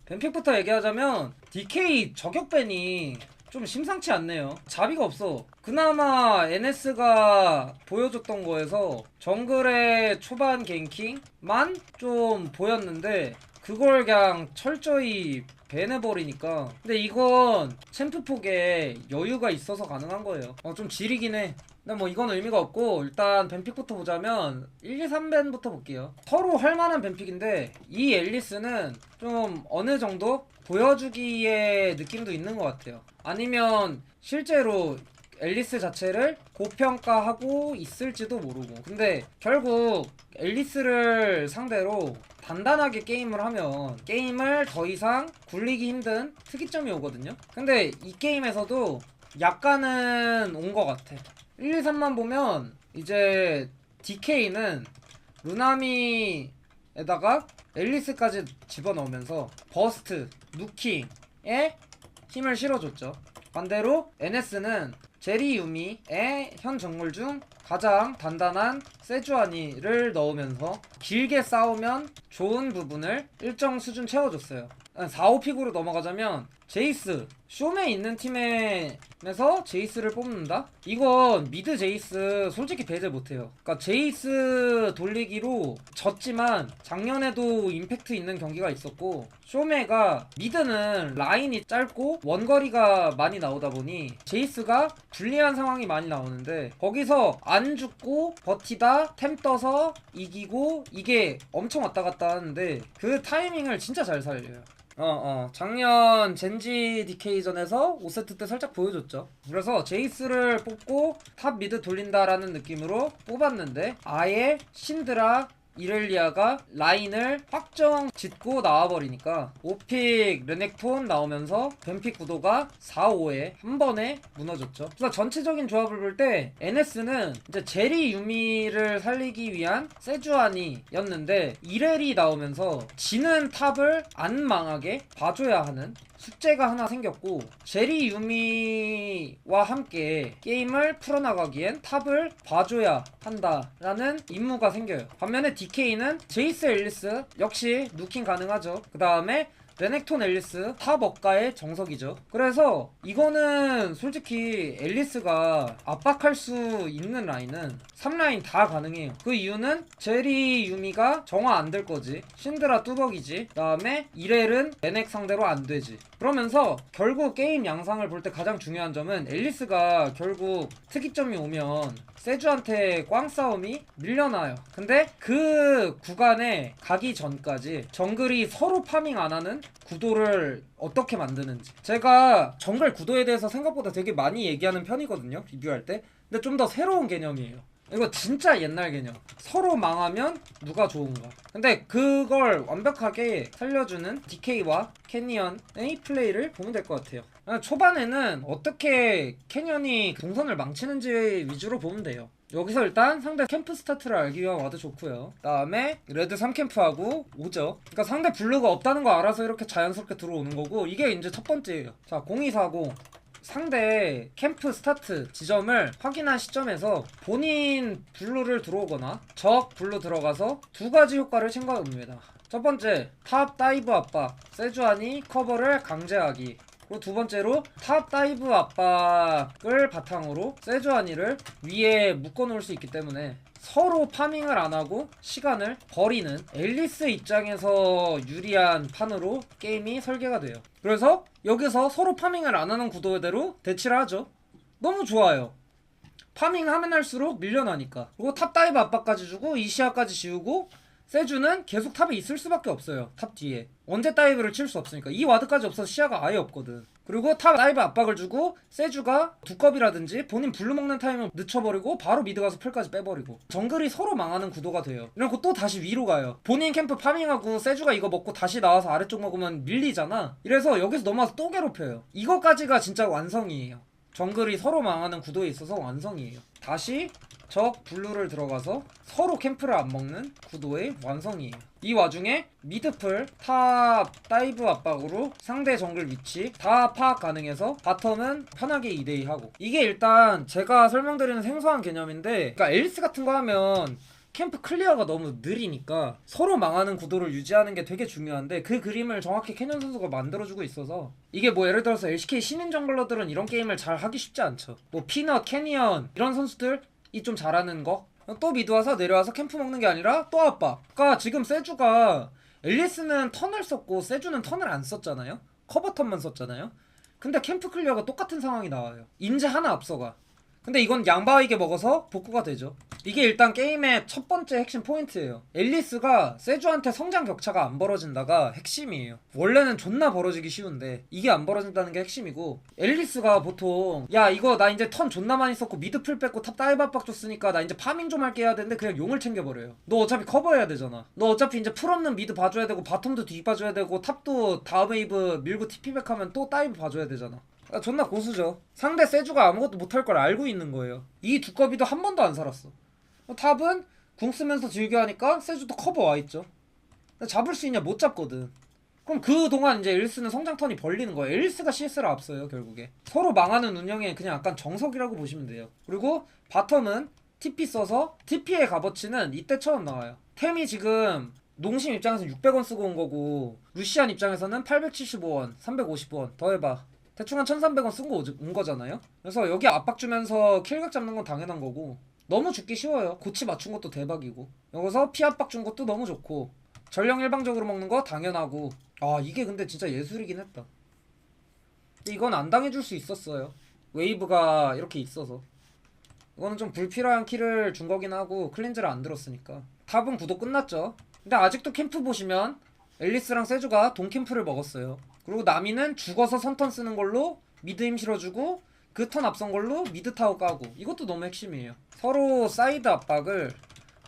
뱀픽부터 얘기하자면 DK 저격밴이 좀 심상치 않네요. 자비가 없어. 그나마 NS가 보여줬던 거에서 정글의 초반 갱킹만 좀 보였는데 그걸 그냥 철저히 밴해버리니까. 근데 이건 챔프폭에 여유가 있어서 가능한 거예요. 좀 지리긴 해. 근데 뭐 이건 의미가 없고 일단 뱀픽부터 보자면 1, 2, 3밴부터 볼게요. 서로 할만한 뱀픽인데 이 앨리스는 좀 어느 정도 보여주기의 느낌도 있는 것 같아요. 아니면 실제로 앨리스 자체를 고평가하고 있을지도 모르고. 근데 결국 앨리스를 상대로 단단하게 게임을 하면 게임을 더 이상 굴리기 힘든 특이점이 오거든요. 근데 이 게임에서도 약간은 온 것 같아. 1, 2, 3만 보면 이제 DK는 루나미에다가 앨리스까지 집어넣으면서 버스트, 누킹에 힘을 실어줬죠. 반대로 NS는 제리 유미의 현 정글 중 가장 단단한 세주아니를 넣으면서 길게 싸우면 좋은 부분을 일정 수준 채워줬어요. 4, 5픽으로 넘어가자면 제이스, 쇼메 있는 팀에서 제이스를 뽑는다? 이건 미드 제이스 솔직히 배제 못해요. 그러니까 제이스 돌리기로 졌지만 작년에도 임팩트 있는 경기가 있었고, 쇼메가 미드는 라인이 짧고 원거리가 많이 나오다 보니 제이스가 불리한 상황이 많이 나오는데 거기서 안 죽고 버티다 템 떠서 이기고 이게 엄청 왔다 갔다 하는데 그 타이밍을 진짜 잘 살려요. 작년 젠지 DK전에서 5세트 때 살짝 보여줬죠. 그래서 제이스를 뽑고 탑 미드 돌린다라는 느낌으로 뽑았는데 아예 신드라 이렐리아가 라인을 확정 짓고 나와버리니까 5픽 르넥톤 나오면서 뱀픽 구도가 4, 5에 한 번에 무너졌죠. 그래서 전체적인 조합을 볼 때 NS는 이제 제리 유미를 살리기 위한 세주아니였는데 이렐이 나오면서 지는 탑을 안 망하게 봐줘야 하는 숙제가 하나 생겼고, 제리 유미와 함께 게임을 풀어나가기엔 탑을 봐줘야 한다라는 임무가 생겨요. 반면에 DK는 제이스 앨리스 역시 누킹 가능하죠. 그 다음에 레넥톤 앨리스 탑 억가의 정석이죠. 그래서 이거는 솔직히 앨리스가 압박할 수 있는 라인은 3라인 다 가능해요. 그 이유는 제리 유미가 정화 안 될 거지, 신드라 뚜벅이지, 그 다음에 이렐은 레넥 상대로 안 되지. 그러면서 결국 게임 양상을 볼 때 가장 중요한 점은 앨리스가 결국 특이점이 오면 세주한테 꽝 싸움이 밀려나요. 근데 그 구간에 가기 전까지 정글이 서로 파밍 안 하는 구도를 어떻게 만드는지, 제가 정글 구도에 대해서 생각보다 되게 많이 얘기하는 편이거든요, 리뷰할 때. 근데 좀 더 새로운 개념이에요. 이거 진짜 옛날 개념. 서로 망하면 누가 좋은가. 근데 그걸 완벽하게 살려주는 DK와 캐니언의 플레이를 보면 될 것 같아요. 초반에는 어떻게 캐니언이 동선을 망치는지 위주로 보면 돼요. 여기서 일단 상대 캠프 스타트를 알기 위한 와드 좋고요. 그 다음에 레드 3캠프하고 오죠. 그러니까 상대 블루가 없다는 거 알아서 이렇게 자연스럽게 들어오는 거고, 이게 이제 첫 번째예요. 자, 0240 상대 캠프 스타트 지점을 확인한 시점에서 본인 블루를 들어오거나 적 블루 들어가서 두 가지 효과를 챙겨옵니다. 첫 번째, 탑 다이브 압박, 세주아니 커버를 강제하기. 그리고 두 번째로 탑 다이브 압박을 바탕으로 세주아니를 위에 묶어놓을 수 있기 때문에 서로 파밍을 안하고 시간을 버리는 앨리스 입장에서 유리한 판으로 게임이 설계가 돼요. 그래서 여기서 서로 파밍을 안하는 구도대로 대치를 하죠. 너무 좋아요. 파밍하면 할수록 밀려나니까. 그리고 탑 다이브 압박까지 주고 이시아까지 지우고 세주는 계속 탑에 있을 수밖에 없어요. 탑 뒤에 언제 다이브를 칠 수 없으니까. 이 와드까지 없어서 시야가 아예 없거든. 그리고 탑 다이브 압박을 주고 세주가 두껍이라든지 본인 블루 먹는 타임을 늦춰버리고 바로 미드 가서 풀까지 빼버리고 정글이 서로 망하는 구도가 돼요. 이러고 또 다시 위로 가요. 본인 캠프 파밍하고 세주가 이거 먹고 다시 나와서 아래쪽 먹으면 밀리잖아. 이래서 여기서 넘어와서 또 괴롭혀요. 이거까지가 진짜 완성이에요. 정글이 서로 망하는 구도에 있어서 완성이에요. 다시 적 블루를 들어가서 서로 캠프를 안 먹는 구도의 완성이에요. 이 와중에 미드풀, 탑 다이브 압박으로 상대 정글 위치 다 파악 가능해서 바텀은 편하게 2대2 하고. 이게 일단 제가 설명드리는 생소한 개념인데, 그러니까 앨리스 같은 거 하면 캠프 클리어가 너무 느리니까 서로 망하는 구도를 유지하는 게 되게 중요한데 그 그림을 정확히 캐년 선수가 만들어주고 있어서 이게 뭐 예를 들어서 LCK 신인 정글러들은 이런 게임을 잘 하기 쉽지 않죠. 뭐 피넛, 캐니언 이런 선수들이 좀 잘하는 거 또 미드 와서 내려와서 캠프 먹는 게 아니라 또 압박. 그러니까 지금 세주가 앨리스는 턴을 썼고 세주는 턴을 안 썼잖아요. 커버 턴만 썼잖아요. 근데 캠프 클리어가 똑같은 상황이 나와요. 인제 하나 앞서가. 근데 이건 양바위게 먹어서 복구가 되죠. 이게 일단 게임의 첫 번째 핵심 포인트예요. 앨리스가 세주한테 성장 격차가 안 벌어진다가 핵심이에요. 원래는 존나 벌어지기 쉬운데 이게 안 벌어진다는 게 핵심이고, 앨리스가 보통 야 이거 나 이제 턴 존나 많이 썼고 미드 풀 뺐고 탑 다이브 압박 줬으니까 나 이제 파밍 좀 할게 해야 되는데 그냥 용을 챙겨버려요. 너 어차피 커버해야 되잖아. 너 어차피 이제 풀 없는 미드 봐줘야 되고 바텀도 뒤 봐줘야 되고 탑도 다음 웨이브 밀고 TP백 하면 또 다이브 봐줘야 되잖아. 존나 고수죠. 상대 세주가 아무것도 못할 걸 알고 있는 거예요. 이 두꺼비도 한 번도 안 살았어. 탑은 궁 쓰면서 즐겨하니까 세주도 커버 와있죠. 잡을 수 있냐? 못 잡거든. 그럼 그동안 이제 앨리스는 성장턴이 벌리는 거예요. 앨리스가 CS를 앞서요 결국에. 서로 망하는 운영에 그냥 약간 정석이라고 보시면 돼요. 그리고 바텀은 TP 써서 TP의 값어치는 이때 처음 나와요. 템이 지금 농심 입장에서는 600원 쓰고 온 거고 루시안 입장에서는 875원, 350원 더해봐. 대충 한 1300원 쓰고 온 거잖아요. 그래서 여기 압박 주면서 킬각 잡는 건 당연한 거고 너무 죽기 쉬워요. 고치 맞춘 것도 대박이고 여기서 피 압박 준 것도 너무 좋고 전령 일방적으로 먹는 거 당연하고. 아 이게 근데 진짜 예술이긴 했다. 근데 이건 안 당해줄 수 있었어요. 웨이브가 이렇게 있어서. 이거는 좀 불필요한 킬을 준 거긴 하고 클린즈를 안 들었으니까. 탑은 구도 끝났죠. 근데 아직도 캠프 보시면 앨리스랑 세주가 동캠프를 먹었어요. 그리고 나미는 죽어서 선턴 쓰는 걸로 미드 힘 실어주고 그 턴 앞선 걸로 미드 타워 까고. 이것도 너무 핵심이에요. 서로 사이드 압박을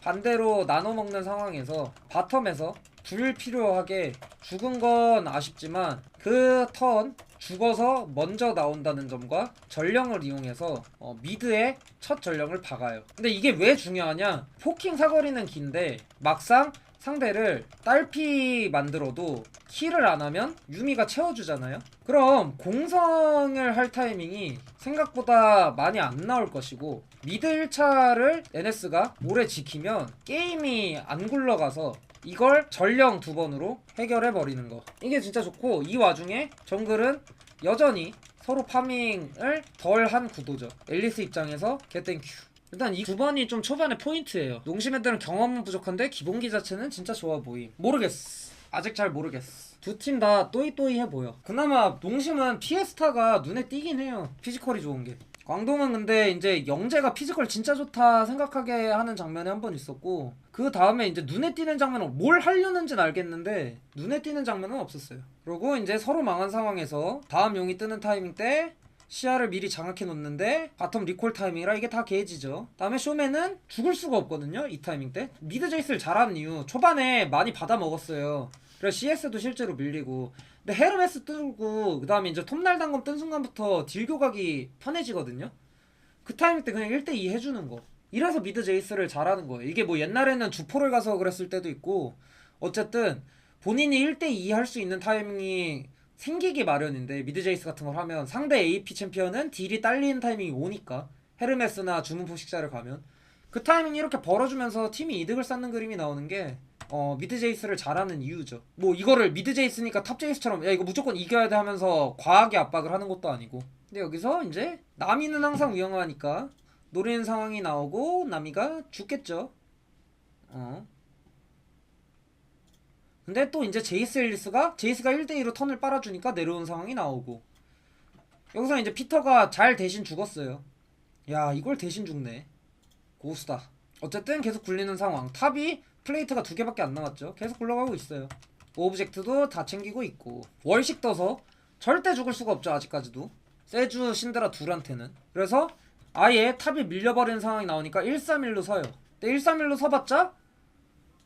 반대로 나눠 먹는 상황에서 바텀에서 불필요하게 죽은 건 아쉽지만 그 턴 죽어서 먼저 나온다는 점과 전령을 이용해서 미드에 첫 전령을 박아요. 근데 이게 왜 중요하냐? 포킹 사거리는 긴데 막상 상대를 딸피 만들어도 킬을 안하면 유미가 채워주잖아요. 그럼 공성을 할 타이밍이 생각보다 많이 안 나올 것이고 미드 1차를 NS가 오래 지키면 게임이 안 굴러가서 이걸 전령 2번으로 해결해버리는 거, 이게 진짜 좋고, 이 와중에 정글은 여전히 서로 파밍을 덜 한 구도죠. 앨리스 입장에서 개땡큐. 일단 이 9번이 좀 초반에 포인트예요. 농심 애들은 경험은 부족한데 기본기 자체는 진짜 좋아 보임. 모르겠어. 아직 잘 모르겠어. 두 팀 다 또이또이해 보여. 그나마 농심은 피에스타가 눈에 띄긴 해요. 피지컬이 좋은 게. 광동은 근데 이제 영재가 피지컬 진짜 좋다 생각하게 하는 장면이 한 번 있었고, 그 다음에 이제 눈에 띄는 장면은 뭘 하려는지는 알겠는데 눈에 띄는 장면은 없었어요. 그리고 이제 서로 망한 상황에서 다음 용이 뜨는 타이밍 때 시야를 미리 장악해 놓는데 바텀 리콜 타이밍이라 이게 다 게이지죠. 다음에 쇼맨은 죽을 수가 없거든요. 이 타이밍 때 미드 제이스를 잘하는 이유, 초반에 많이 받아 먹었어요. 그래서 CS도 실제로 밀리고. 근데 헤르메스 뜨고 그 다음에 이제 톱날 단검 뜬 순간부터 딜 교각이 편해지거든요. 그 타이밍 때 그냥 1대2 해주는 거. 이래서 미드 제이스를 잘하는 거예요. 이게 뭐 옛날에는 주포를 가서 그랬을 때도 있고, 어쨌든 본인이 1대2 할 수 있는 타이밍이 생기기 마련인데 미드 제이스 같은 걸 하면 상대 AP 챔피언은 딜이 딸리는 타이밍이 오니까, 헤르메스나 주문 포식자를 가면 그 타이밍이 이렇게 벌어주면서 팀이 이득을 쌓는 그림이 나오는 게 미드 제이스를 잘하는 이유죠. 뭐 이거를 미드 제이스니까 탑 제이스처럼 야 이거 무조건 이겨야 돼 하면서 과하게 압박을 하는 것도 아니고. 근데 여기서 이제 나미는 항상 위험하니까 노리는 상황이 나오고 나미가 죽겠죠. 근데 또 이제 제이스가 1대2로 턴을 빨아주니까 내려온 상황이 나오고, 여기서 이제 피터가 잘 대신 죽었어요. 야 이걸 대신 죽네. 고수다. 어쨌든 계속 굴리는 상황. 탑이 플레이트가 2개밖에 안 남았죠. 계속 굴러가고 있어요. 오브젝트도 다 챙기고 있고 월식 떠서 절대 죽을 수가 없죠. 아직까지도 세주 신드라 둘한테는. 그래서 아예 탑이 밀려버리는 상황이 나오니까 131로 서요. 근데 131로 서봤자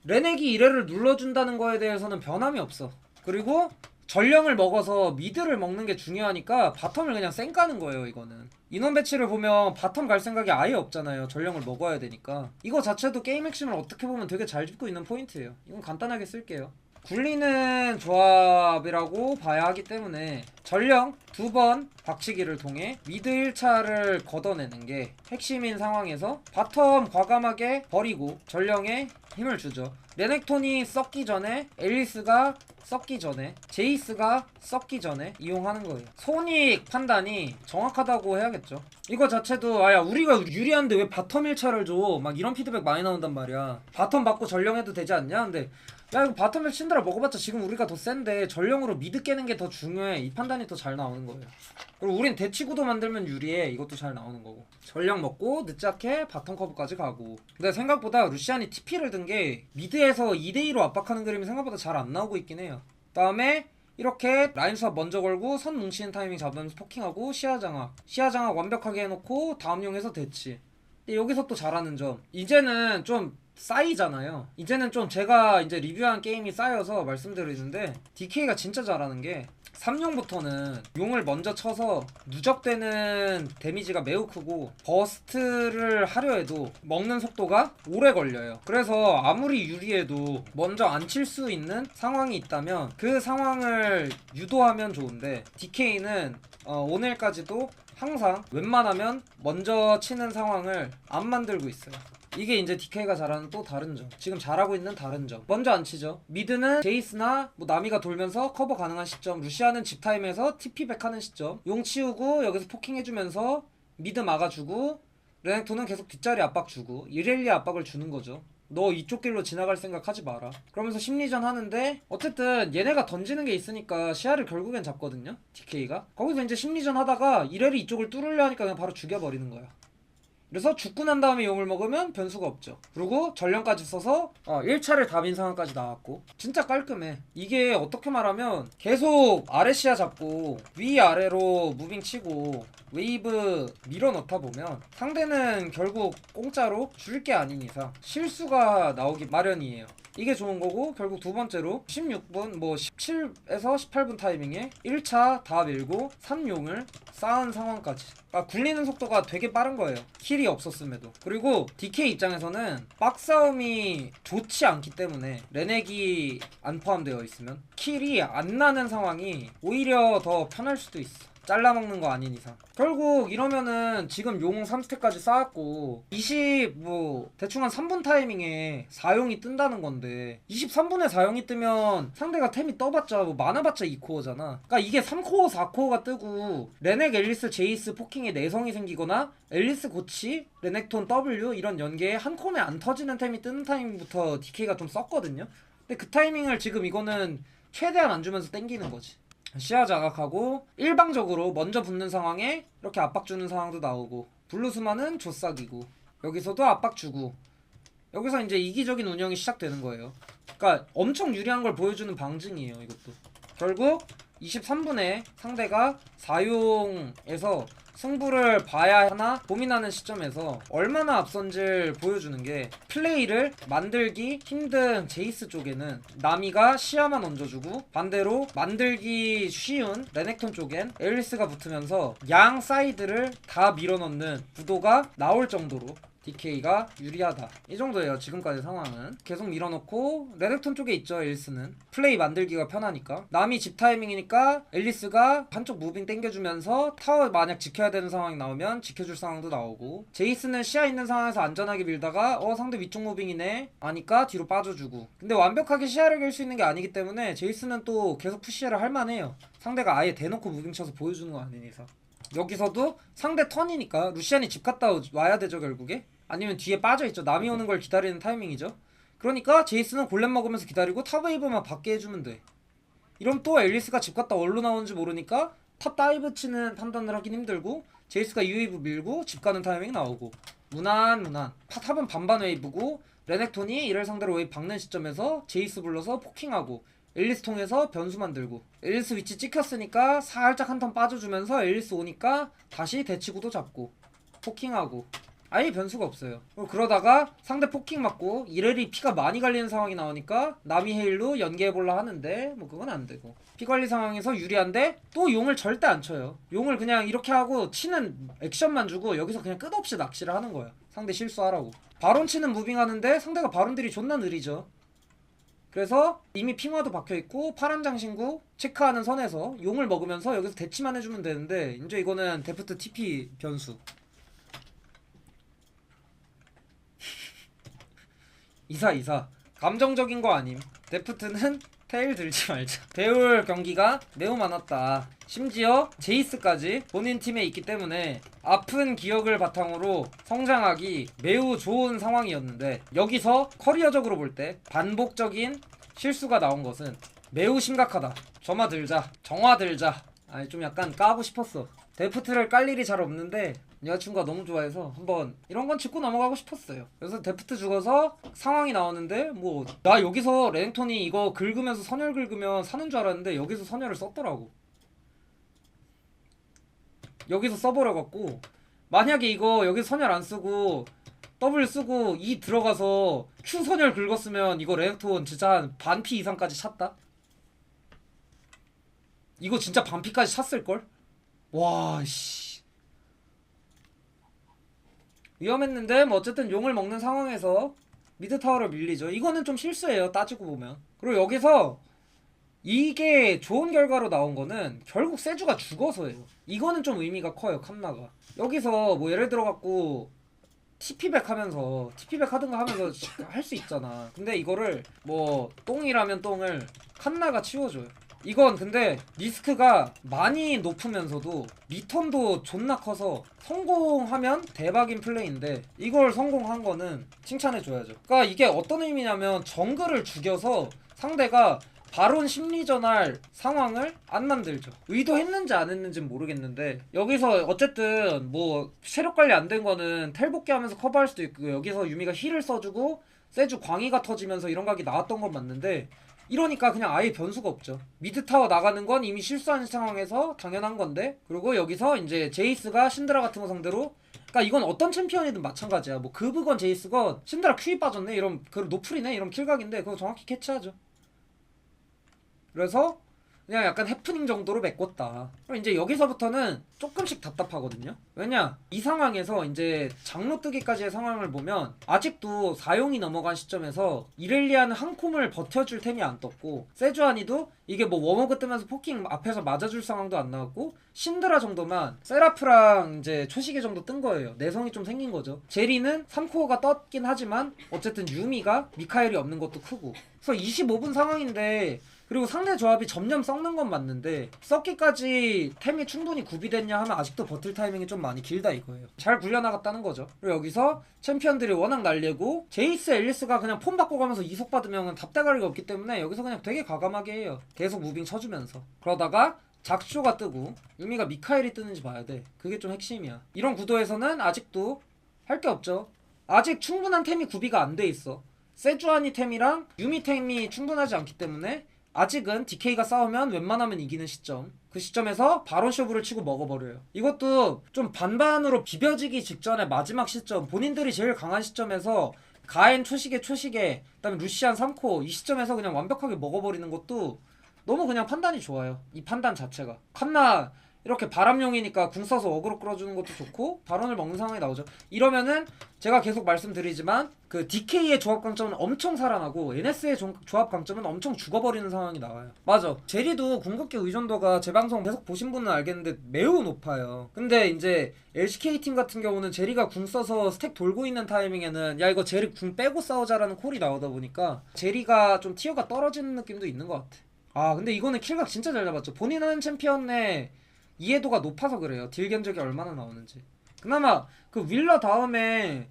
레넥이 이래를 눌러준다는 거에 대해서는 변함이 없어. 그리고 전령을 먹어서 미드를 먹는 게 중요하니까 바텀을 그냥 쌩 까는 거예요. 이거는 인원 배치를 보면 바텀 갈 생각이 아예 없잖아요. 전령을 먹어야 되니까. 이거 자체도 게임 핵심을 어떻게 보면 되게 잘 짚고 있는 포인트예요. 이건 간단하게 쓸게요. 굴리는 조합이라고 봐야 하기 때문에 전령 2번 박치기를 통해 미드 1차를 걷어내는 게 핵심인 상황에서 바텀 과감하게 버리고 전령에 힘을 주죠. 레넥톤이 썩기 전에, 앨리스가 썩기 전에, 제이스가 썩기 전에 이용하는 거예요. 손익 판단이 정확하다고 해야겠죠. 이거 자체도 아야 우리가 유리한데 왜 바텀 1차를 줘? 막 이런 피드백 많이 나온단 말이야. 바텀 받고 전령해도 되지 않냐? 근데 야 이거 바텀을 신드라 먹어봤자 지금 우리가 더 센데 전령으로 미드 깨는 게 더 중요해. 이 판단이 더 잘 나오는 거예요. 그리고 우린 대치구도 만들면 유리해. 이것도 잘 나오는 거고. 전령 먹고 늦자게 바텀 커브까지 가고. 근데 생각보다 루시안이 TP를 든 게 미드에서 2대2로 압박하는 그림이 생각보다 잘 안 나오고 있긴 해요. 다음에 이렇게 라인 수합 먼저 걸고 선 뭉치는 타이밍 잡으면서 포킹하고 시야 장악 완벽하게 해놓고 다음 용에서 대치. 근데 여기서 또 잘하는 점, 이제는 좀 쌓이잖아요. 이제는 좀 제가 이제 리뷰한 게임이 쌓여서 말씀드리는데 DK가 진짜 잘하는 게 3용부터는 용을 먼저 쳐서 누적되는 데미지가 매우 크고 버스트를 하려 해도 먹는 속도가 오래 걸려요. 그래서 아무리 유리해도 먼저 안 칠 수 있는 상황이 있다면 그 상황을 유도하면 좋은데 DK는 오늘까지도 항상 웬만하면 먼저 치는 상황을 안 만들고 있어요. 이게 이제 DK가 잘하는 또 다른 점, 지금 잘하고 있는 다른 점. 먼저 안 치죠. 미드는 제이스나 뭐 나미가 돌면서 커버 가능한 시점, 루시아는 집타임에서 TP백 하는 시점, 용 치우고 여기서 포킹해주면서 미드 막아주고, 레넥톤은 계속 뒷자리 압박 주고 이렐리아 압박을 주는 거죠. 너 이쪽 길로 지나갈 생각 하지 마라. 그러면서 심리전 하는데 어쨌든 얘네가 던지는 게 있으니까 시야를 결국엔 잡거든요, DK가. 거기서 이제 심리전 하다가 이렐이 이쪽을 뚫으려 하니까 그냥 바로 죽여버리는 거야. 그래서 죽고 난 다음에 용을 먹으면 변수가 없죠. 그리고 전령까지 써서 1차를 다 빈 상황까지 나왔고 진짜 깔끔해. 이게 어떻게 말하면 계속 아래 시야 잡고 위아래로 무빙 치고 웨이브 밀어넣다 보면 상대는 결국 공짜로 줄 게 아닌 이상 실수가 나오기 마련이에요. 이게 좋은 거고, 결국 두 번째로 16분 뭐 17에서 18분 타이밍에 1차 다 밀고 3용을 쌓은 상황까지. 그러니까 굴리는 속도가 되게 빠른 거예요, 킬이 없었음에도. 그리고 DK 입장에서는 빡싸움이 좋지 않기 때문에 레넥이 안 포함되어 있으면 킬이 안 나는 상황이 오히려 더 편할 수도 있어, 잘라먹는 거 아닌 이상. 결국 이러면은 지금 용 3스택까지 쌓았고 뭐 대충 한 3분 타이밍에 4용이 뜬다는 건데, 23분에 4용이 뜨면 상대가 템이 떠봤자 뭐 많아봤자 2코어잖아. 그러니까 이게 3코어 4코어가 뜨고 레넥, 앨리스, 제이스 포킹에 내성이 생기거나 앨리스 고치, 레넥톤 W 이런 연계에 한 콤에 안 터지는 템이 뜨는 타이밍부터 DK가 좀 썼거든요. 근데 그 타이밍을 지금 이거는 최대한 안 주면서 땡기는 거지. 시야 자각하고 일방적으로 먼저 붙는 상황에 이렇게 압박 주는 상황도 나오고, 블루스만은 조싹이고 여기서도 압박 주고, 여기서 이제 이기적인 운영이 시작되는 거예요. 그러니까 엄청 유리한 걸 보여주는 방증이에요, 이것도. 결국 23분에 상대가 4용에서 승부를 봐야 하나 고민하는 시점에서 얼마나 앞선지를 보여주는 게, 플레이를 만들기 힘든 제이스 쪽에는 나미가 시야만 얹어주고 반대로 만들기 쉬운 레넥톤 쪽엔 앨리스가 붙으면서 양 사이드를 다 밀어넣는 구도가 나올 정도로 DK가 유리하다, 이 정도예요. 지금까지 상황은 계속 밀어넣고 레넥톤 쪽에 있죠, 앨리스는 플레이 만들기가 편하니까. 남이 집 타이밍이니까 앨리스가 한쪽 무빙 땡겨주면서 타워 만약 지켜야 되는 상황이 나오면 지켜줄 상황도 나오고, 제이스는 시야 있는 상황에서 안전하게 밀다가 상대 위쪽 무빙이네 아니까 뒤로 빠져주고. 근데 완벽하게 시야를 갤 수 있는 게 아니기 때문에 제이스는 또 계속 푸시를 할 만해요, 상대가 아예 대놓고 무빙 쳐서 보여주는 거 아닌 이상. 여기서도 상대 턴이니까 루시안이 집 갔다 와야 되죠, 결국에. 아니면 뒤에 빠져있죠, 남이 오는 걸 기다리는 타이밍이죠. 그러니까 제이스는 골렘 먹으면서 기다리고 탑웨이브만 받게 해주면 돼. 이러면 또 앨리스가 집 갔다 어디로 나오는지 모르니까 탑 다이브 치는 판단을 하긴 힘들고, 제이스가 U웨이브 밀고 집 가는 타이밍 나오고, 무난 탑은 반반 웨이브고 레넥톤이 이를 상대로 웨이브 박는 시점에서 제이스 불러서 포킹하고 앨리스 통해서 변수 만들고, 앨리스 위치 찍혔으니까 살짝 한 턴 빠져주면서 앨리스 오니까 다시 대치구도 잡고 포킹하고, 아예 변수가 없어요. 그러다가 상대 포킹 맞고 이렐이 피가 많이 갈리는 상황이 나오니까 나미 헤일로 연계해볼라 하는데 뭐 그건 안되고, 피관리 상황에서 유리한데 또 용을 절대 안 쳐요. 용을 그냥 이렇게 하고 치는 액션만 주고 여기서 그냥 끝없이 낚시를 하는 거야, 상대 실수하라고. 바론 치는 무빙 하는데 상대가 바론들이 존나 느리죠. 그래서 이미 핑화도 박혀있고 파란 장신구 체크하는 선에서 용을 먹으면서 여기서 대치만 해주면 되는데 이제 이거는 데프트 TP 변수. 이사 감정적인 거 아님. 데프트는 테일 들지 말자. 배울 경기가 매우 많았다. 심지어 제이스까지 본인 팀에 있기 때문에 아픈 기억을 바탕으로 성장하기 매우 좋은 상황이었는데 여기서 커리어적으로 볼 때 반복적인 실수가 나온 것은 매우 심각하다. 정화들자. 아니 좀 약간 까고 싶었어. 데프트를 깔 일이 잘 없는데 여자친구가 너무 좋아해서 한번 이런 건 짚고 넘어가고 싶었어요. 그래서 데프트 죽어서 상황이 나오는데 뭐 나 여기서 레넥톤이 이거 긁으면서 선열 긁으면 사는 줄 알았는데 여기서 선열을 썼더라고. 여기서 써버려갖고 만약에 이거 여기서 선열 안 쓰고 W 쓰고 E 들어가서 Q 선열 긁었으면 이거 레넥톤 진짜 한 반피 이상까지 찼다? 이거 진짜 반피까지 찼을걸? 와 씨 위험했는데 뭐 어쨌든 용을 먹는 상황에서 미드 타워를 밀리죠. 이거는 좀 실수예요 따지고 보면. 그리고 여기서 이게 좋은 결과로 나온 거는 결국 세주가 죽어서예요. 이거는 좀 의미가 커요. 칸나가 여기서 뭐 예를 들어 갖고 TP백 하면서 TP백 하든가 하면서 할 수 있잖아. 근데 이거를 뭐 똥이라면 똥을 칸나가 치워줘요. 이건 근데 리스크가 많이 높으면서도 리턴도 존나 커서 성공하면 대박인 플레이인데 이걸 성공한 거는 칭찬해줘야죠. 그러니까 이게 어떤 의미냐면 정글을 죽여서 상대가 바론 심리전할 상황을 안 만들죠. 의도했는지 안 했는지는 모르겠는데 여기서 어쨌든 뭐 체력 관리 안 된 거는 텔복귀 하면서 커버할 수도 있고 여기서 유미가 힐을 써주고 세주 광희가 터지면서 이런 각이 나왔던 건 맞는데 이러니까 그냥 아예 변수가 없죠. 미드 타워 나가는 건 이미 실수한 상황에서 당연한 건데 그리고 여기서 이제 제이스가 신드라 같은 거 상대로 그러니까 이건 어떤 챔피언이든 마찬가지야. 뭐 그브건 제이스건 신드라 Q이 빠졌네 이런 그 노플이네 이런 킬각인데 그거 정확히 캐치하죠. 그래서 그냥 약간 해프닝 정도로 메꿨다. 그럼 이제 여기서부터는 조금씩 답답하거든요. 왜냐 이 상황에서 이제 장로 뜨기까지의 상황을 보면 아직도 4용이 넘어간 시점에서 이렐리아는 한 콤을 버텨줄 템이 안 떴고 세주아니도 이게 뭐 워머그 뜨면서 포킹 앞에서 맞아줄 상황도 안 나왔고 신드라 정도만 세라프랑 이제 초시계 정도 뜬 거예요. 내성이 좀 생긴 거죠. 제리는 3코어가 떴긴 하지만 어쨌든 유미가 미카엘이 없는 것도 크고 그래서 25분 상황인데 그리고 상대 조합이 점점 썩는 건 맞는데 썩기까지 템이 충분히 구비됐냐 하면 아직도 버틸 타이밍이 좀 많이 길다 이거예요. 잘 굴려나갔다는 거죠. 그리고 여기서 챔피언들이 워낙 날리고 제이스 앨리스가 그냥 폼 바꿔가면서 이속 받으면 답대가리가 없기 때문에 여기서 그냥 되게 과감하게 해요. 계속 무빙 쳐주면서. 그러다가 작쇼가 뜨고 유미가 미카엘이 뜨는지 봐야 돼. 그게 좀 핵심이야. 이런 구도에서는 아직도 할 게 없죠. 아직 충분한 템이 구비가 안 돼 있어. 세주아니 템이랑 유미 템이 충분하지 않기 때문에 아직은 DK가 싸우면 웬만하면 이기는 시점. 그 시점에서 바론 쇼부를 치고 먹어버려요. 이것도 좀 반반으로 비벼지기 직전에 마지막 시점 본인들이 제일 강한 시점에서 가엔 초시계 그다음에 루시안 3코 이 시점에서 그냥 완벽하게 먹어버리는 것도 너무 그냥 판단이 좋아요. 이 판단 자체가 칸나 이렇게 바람용이니까 궁 써서 어그로 끌어주는 것도 좋고 바론을 먹는 상황이 나오죠. 이러면은 제가 계속 말씀드리지만 그 DK의 조합 강점은 엄청 살아나고 NS의 조합 강점은 엄청 죽어버리는 상황이 나와요. 맞아. 제리도 궁극기 의존도가 제 방송 계속 보신 분은 알겠는데 매우 높아요. 근데 이제 LCK팀 같은 경우는 제리가 궁 써서 스택 돌고 있는 타이밍에는 야 이거 제리 궁 빼고 싸우자라는 콜이 나오다 보니까 제리가 좀 티어가 떨어지는 느낌도 있는 것 같아. 아 근데 이거는 킬각 진짜 잘 잡았죠. 본인 하는 챔피언의 이해도가 높아서 그래요. 딜 견적이 얼마나 나오는지. 그나마 그 윌러 다음에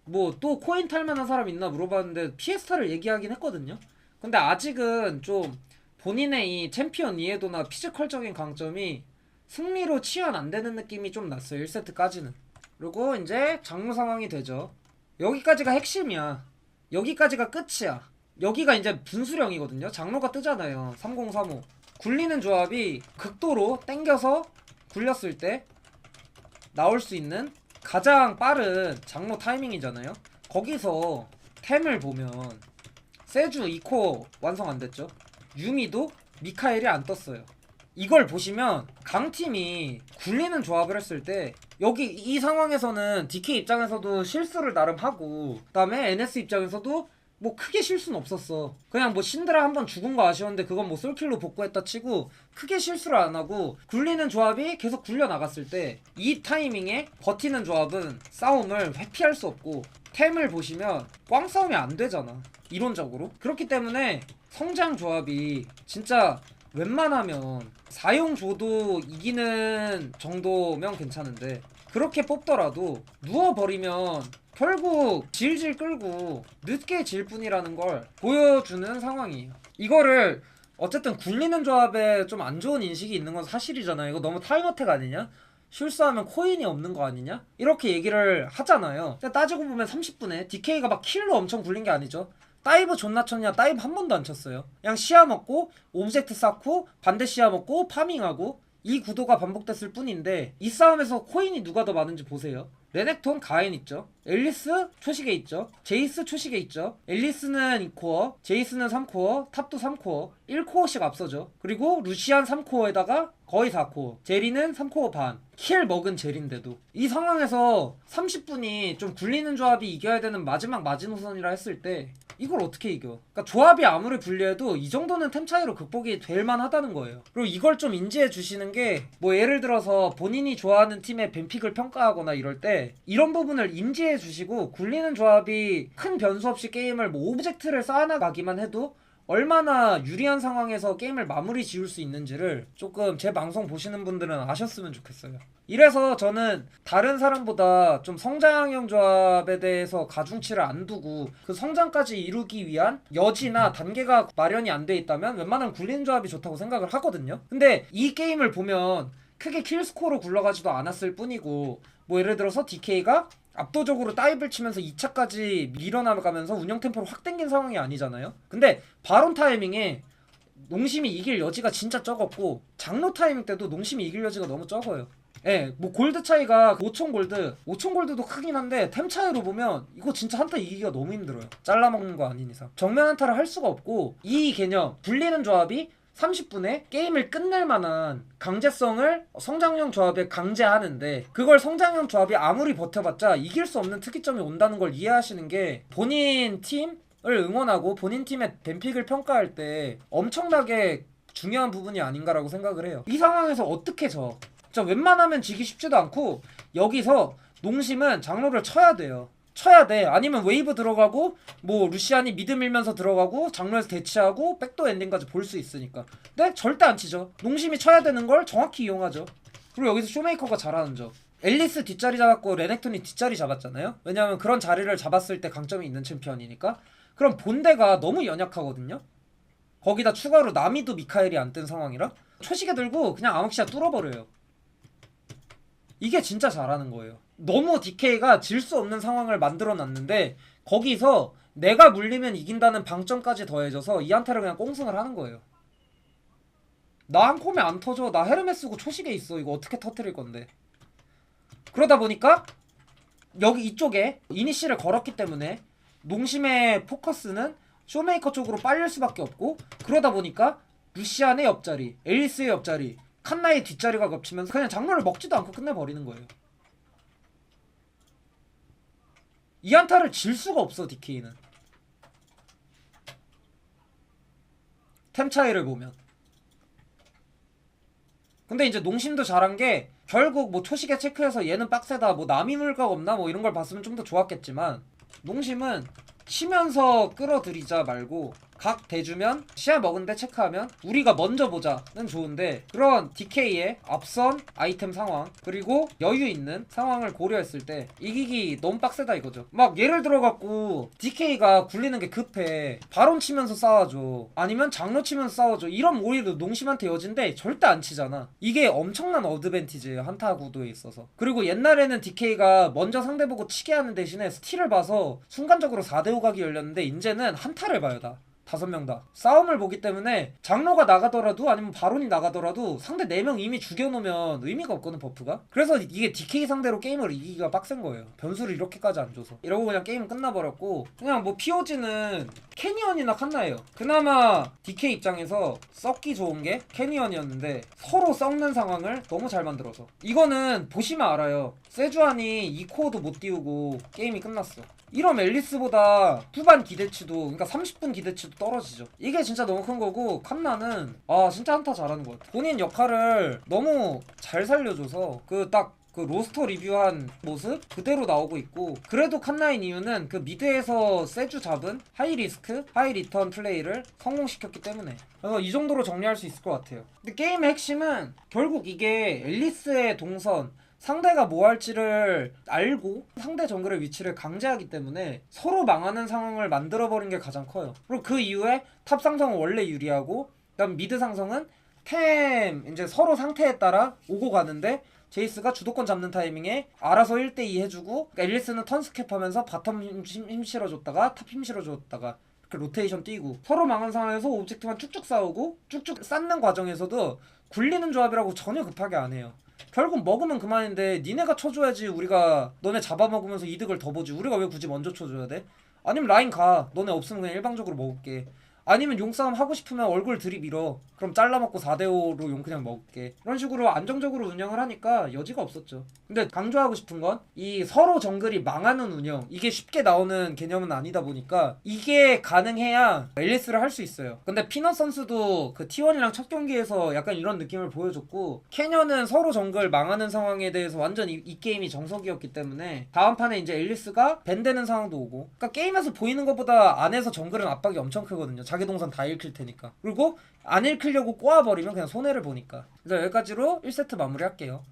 뭐 또 코인 탈만한 사람 있나 물어봤는데 피에스타를 얘기하긴 했거든요. 근데 아직은 좀 본인의 이 챔피언 이해도나 피지컬적인 강점이 승리로 치환 안 되는 느낌이 좀 났어요. 1세트까지는. 그리고 이제 장로 상황이 되죠. 여기까지가 핵심이야. 여기까지가 끝이야. 여기가 이제 분수령이거든요. 장로가 뜨잖아요. 3035. 굴리는 조합이 극도로 땡겨서 굴렸을 때 나올 수 있는 가장 빠른 장로 타이밍이잖아요. 거기서 템을 보면 세주 2코 완성 안 됐죠. 유미도 미카엘이 안 떴어요. 이걸 보시면 강팀이 굴리는 조합을 했을 때 여기 이 상황에서는 DK 입장에서도 실수를 나름 하고 그다음에 NS 입장에서도 뭐 크게 실수는 없었어. 그냥 뭐 신드라 한번 죽은 거 아쉬웠는데 그건 뭐 솔킬로 복구했다 치고 크게 실수를 안 하고 굴리는 조합이 계속 굴려 나갔을 때 이 타이밍에 버티는 조합은 싸움을 회피할 수 없고 템을 보시면 꽝 싸움이 안 되잖아 이론적으로. 그렇기 때문에 성장 조합이 진짜 웬만하면 사용 줘도 이기는 정도면 괜찮은데 그렇게 뽑더라도 누워버리면 결국 질질 끌고 늦게 질 뿐이라는 걸 보여주는 상황이에요. 이거를 어쨌든 굴리는 조합에 좀 안 좋은 인식이 있는 건 사실이잖아요. 이거 너무 타임어택 아니냐? 실수하면 코인이 없는 거 아니냐? 이렇게 얘기를 하잖아요. 근데 따지고 보면 30분에 DK가 막 킬로 엄청 굴린 게 아니죠. 다이브 존나 쳤냐? 다이브 한 번도 안 쳤어요. 그냥 시야 먹고 오브젝트 쌓고 반대 시야 먹고 파밍하고 이 구도가 반복됐을 뿐인데 이 싸움에서 코인이 누가 더 많은지 보세요. 레넥톤 가엔 있죠. 앨리스 초식에 있죠. 제이스 초식에 있죠. 앨리스는 2코어, 제이스는 3코어, 탑도 3코어, 1코어씩 앞서죠. 그리고 루시안 3코어에다가 거의 4코어, 제리는 3코어 반. 킬 먹은 제리인데도 이 상황에서 30분이 좀 굴리는 조합이 이겨야 되는 마지막 마지노선이라 했을 때 이걸 어떻게 이겨? 그러니까 조합이 아무리 불리해도 이 정도는 템 차이로 극복이 될 만하다는 거예요. 그리고 이걸 좀 인지해 주시는 게 뭐 예를 들어서 본인이 좋아하는 팀의 뱀픽을 평가하거나 이럴 때 이런 부분을 인지해 주시고 굴리는 조합이 큰 변수 없이 게임을 뭐 오브젝트를 쌓아나가기만 해도 얼마나 유리한 상황에서 게임을 마무리 지을 수 있는지를 조금 제 방송 보시는 분들은 아셨으면 좋겠어요. 이래서 저는 다른 사람보다 좀 성장형 조합에 대해서 가중치를 안 두고 그 성장까지 이루기 위한 여지나 단계가 마련이 안 돼 있다면 웬만하면 굴리는 조합이 좋다고 생각을 하거든요. 근데 이 게임을 보면 크게 킬스코어로 굴러가지도 않았을 뿐이고 뭐 예를 들어서 DK가 압도적으로 다이브를 치면서 2차까지 밀어나가면서 운영 템포를 확 당긴 상황이 아니잖아요. 근데 바론 타이밍에 농심이 이길 여지가 진짜 적었고 장로 타이밍 때도 농심이 이길 여지가 너무 적어요. 예, 뭐 골드 차이가 5천 골드, 5천 골드도 크긴 한데 템 차이로 보면 이거 진짜 한타 이기기가 너무 힘들어요. 잘라먹는 거 아닌 이상. 정면 한타를 할 수가 없고 이 개념, 불리는 조합이 30분에 게임을 끝낼 만한 강제성을 성장형 조합에 강제하는데 그걸 성장형 조합이 아무리 버텨봤자 이길 수 없는 특이점이 온다는 걸 이해하시는 게 본인 팀을 응원하고 본인 팀의 뱀픽을 평가할 때 엄청나게 중요한 부분이 아닌가라고 생각을 해요. 이 상황에서 어떻게 져? 진짜 웬만하면 지기 쉽지도 않고 여기서 농심은 장로를 쳐야 돼요. 쳐야 돼. 아니면 웨이브 들어가고 뭐 루시안이 미드 밀면서 들어가고 장로에서 대치하고 백도 엔딩까지 볼 수 있으니까. 근데 절대 안 치죠. 농심이 쳐야 되는 걸 정확히 이용하죠. 그리고 여기서 쇼메이커가 잘하는 점. 앨리스 뒷자리 잡았고 레넥톤이 뒷자리 잡았잖아요. 왜냐면 그런 자리를 잡았을 때 강점이 있는 챔피언이니까. 그럼 본대가 너무 연약하거든요. 거기다 추가로 나미도 미카엘이 안 뜬 상황이라 초시계 들고 그냥 암흑시야 뚫어버려요. 이게 진짜 잘하는 거예요. 너무 DK가 질 수 없는 상황을 만들어 놨는데 거기서 내가 물리면 이긴다는 방점까지 더해져서 이 한타를 그냥 꽁승을 하는 거예요. 나 한 콤에 안 터져. 나 헤르메스고 초식에 있어. 이거 어떻게 터뜨릴 건데. 그러다 보니까 여기 이쪽에 이니시를 걸었기 때문에 농심의 포커스는 쇼메이커 쪽으로 빨릴 수밖에 없고 그러다 보니까 루시안의 옆자리, 앨리스의 옆자리, 칸나의 뒷자리가 겹치면서 그냥 장로를 먹지도 않고 끝내버리는 거예요. 이 한타를 질 수가 없어 DK는. 템 차이를 보면. 근데 이제 농심도 잘한 게 결국 뭐 초시계 체크해서 얘는 빡세다 뭐 남이 물각 없나 뭐 이런 걸 봤으면 좀 더 좋았겠지만 농심은 치면서 끌어들이자 말고 각 대주면 시야 먹은데 체크하면 우리가 먼저 보자는 좋은데 그런 DK의 앞선 아이템 상황 그리고 여유 있는 상황을 고려했을 때 이기기 너무 빡세다 이거죠. 막 예를 들어갖고 DK가 굴리는 게 급해 바론 치면서 싸워줘 아니면 장로 치면서 싸워줘 이런 오히려 농심한테 여진데 절대 안 치잖아. 이게 엄청난 어드밴티지예요 한타 구도에 있어서. 그리고 옛날에는 DK가 먼저 상대 보고 치게 하는 대신에 스틸을 봐서 순간적으로 4대5 각이 열렸는데 이제는 한타를 봐요. 다 5명 다 싸움을 보기 때문에 장로가 나가더라도 아니면 바론이 나가더라도 상대 4명 이미 죽여놓으면 의미가 없거든 버프가. 그래서 이게 DK 상대로 게임을 이기기가 빡센 거예요. 변수를 이렇게까지 안 줘서. 이러고 그냥 게임은 끝나버렸고 그냥 뭐 POG는 캐니언이나 칸나예요. 그나마 DK 입장에서 썩기 좋은 게 캐니언이었는데 서로 썩는 상황을 너무 잘 만들어서 이거는 보시면 알아요. 세주안이 2코어도 못 띄우고 게임이 끝났어. 이러면 앨리스보다 후반 기대치도 그러니까 30분 기대치도 떨어지죠. 이게 진짜 너무 큰 거고 칸나는 진짜 한타 잘하는 것 같아. 본인 역할을 너무 잘 살려줘서 그 로스터 리뷰한 모습 그대로 나오고 있고, 그래도 칸나인 이유는 그 미드에서 세주 잡은 하이 리스크 하이 리턴 플레이를 성공시켰기 때문에, 그래서 이 정도로 정리할 수 있을 것 같아요. 근데 게임의 핵심은 결국 이게 앨리스의 동선, 상대가 뭐 할지를 알고 상대 정글의 위치를 강제하기 때문에 서로 망하는 상황을 만들어버린 게 가장 커요. 그리고 그 이후에 탑 상성은 원래 유리하고, 그다음 미드 상성은 템 이제 서로 상태에 따라 오고 가는데, 제이스가 주도권 잡는 타이밍에 알아서 1대2 해주고, 그러니까 앨리스는 턴 스캡하면서 바텀 힘 실어줬다가 탑 힘 실어줬다가 이렇게 로테이션 뛰고, 서로 망한 상황에서 오브젝트만 쭉쭉 싸우고 쭉쭉 쌓는 과정에서도 굴리는 조합이라고 전혀 급하게 안 해요. 결국 먹으면 그만인데 니네가 쳐줘야지. 우리가 너네 잡아먹으면서 이득을 더 보지. 우리가 왜 굳이 먼저 쳐줘야 돼? 아니면 라인 가. 너네 없으면 그냥 일방적으로 먹을게. 아니면 용싸움 하고 싶으면 얼굴 들이밀어. 그럼 잘라먹고 4대5로 용 그냥 먹을게. 이런 식으로 안정적으로 운영을 하니까 여지가 없었죠. 근데 강조하고 싶은 건 이 서로 정글이 망하는 운영, 이게 쉽게 나오는 개념은 아니다 보니까 이게 가능해야 앨리스를 할 수 있어요. 근데 피넛 선수도 그 T1이랑 첫 경기에서 약간 이런 느낌을 보여줬고, 캐년은 서로 정글 망하는 상황에 대해서 완전 이 게임이 정석이었기 때문에 다음 판에 이제 앨리스가 밴되는 상황도 오고, 그러니까 게임에서 보이는 것보다 안에서 정글은 압박이 엄청 크거든요. 자기 동선 다 읽힐 테니까. 그리고 안 읽히려고 꼬아버리면 그냥 손해를 보니까. 그래서 여기까지로 1세트 마무리할게요.